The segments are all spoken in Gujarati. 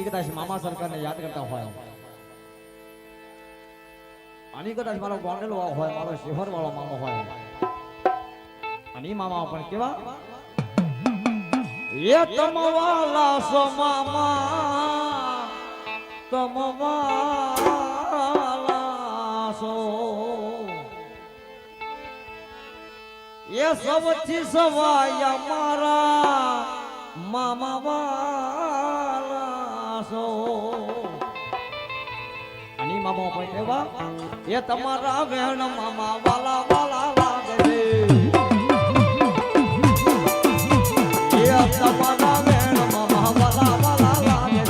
કદાચ મામા સરકારને યાદ કરતા હોય અને કદાચ મારો ગોંડલ વાળો હોય મારો શિહોર વાળો મામો હોય અને મામા પણ કેવા એ તમવાલા સો મામા તમવાલા સો એ સૌથી સવાય મારા મામા વાલા સો અને મામા પણ કેવા એ તમારા વેણ મામા વાલા વાલા લાગે એ તમારા વેણ મામા વાલા વાલા લાગે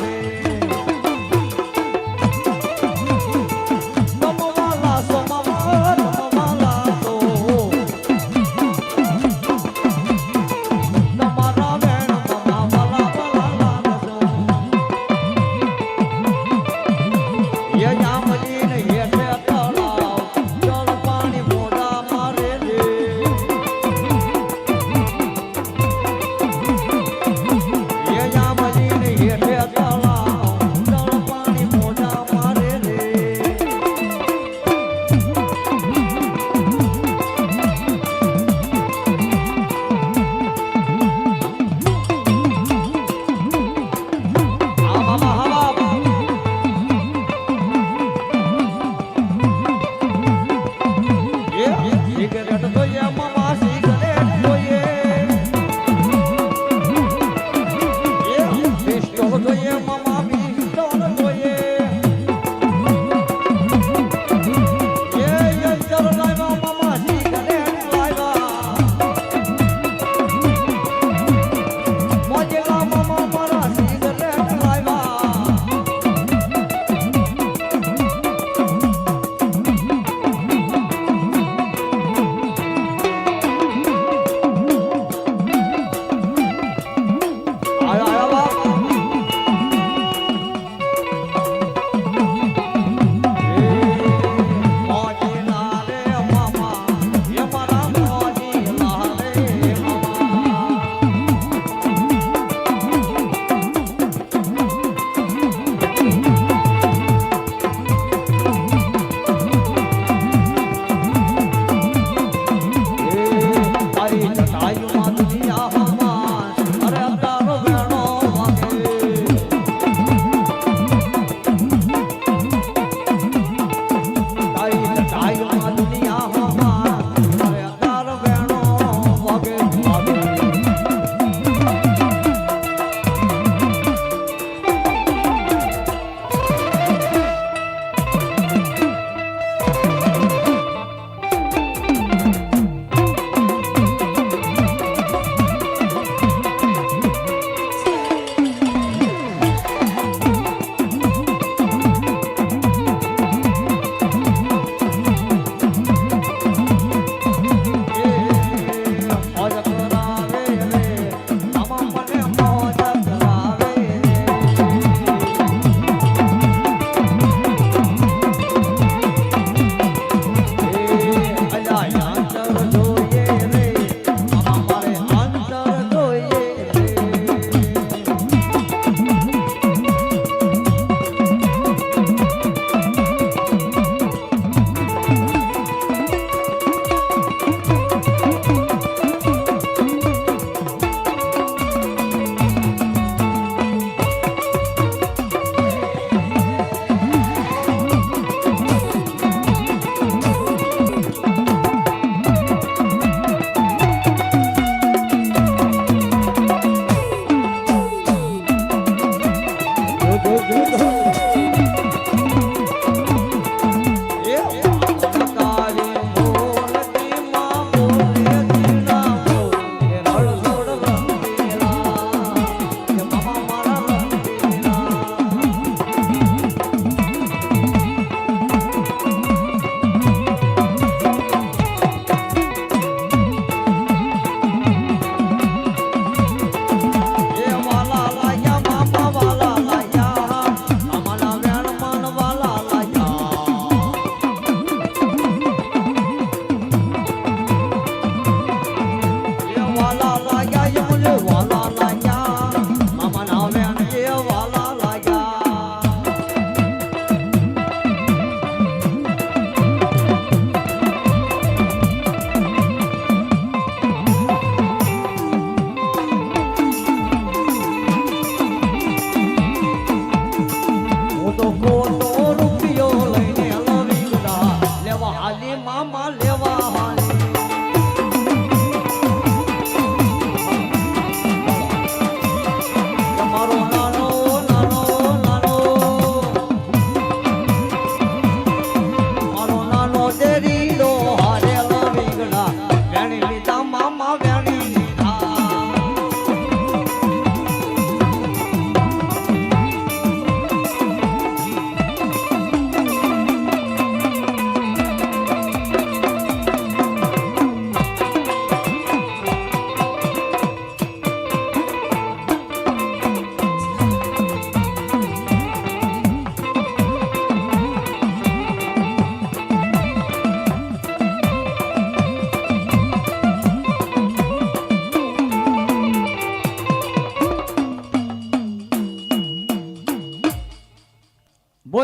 તમવાલા સો મામા તમવાલા સો તમારા વેણ મામા વાલા વાલા લાગે એ જામલી ને હેઠે તળાવ જળ પાણી મોઢા મારે રે એ જામલી ને હેઠે તળાવ જળ પાણી મોઢા મારે રે આ મામા હવા સિગરેટ જોઈએ મામા સિગરેટ જોઈએ પિસ્તોલ જોઈએ મામા પિસ્તોલ જોઈએ યંત્ર લાવ્યા મામા સિગરેટ લાવ્યા મોજેલા મામા મારા સિગરેટ લાવ્યા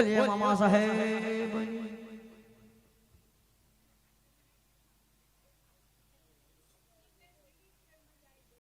બોલીએ મામા સાહેબ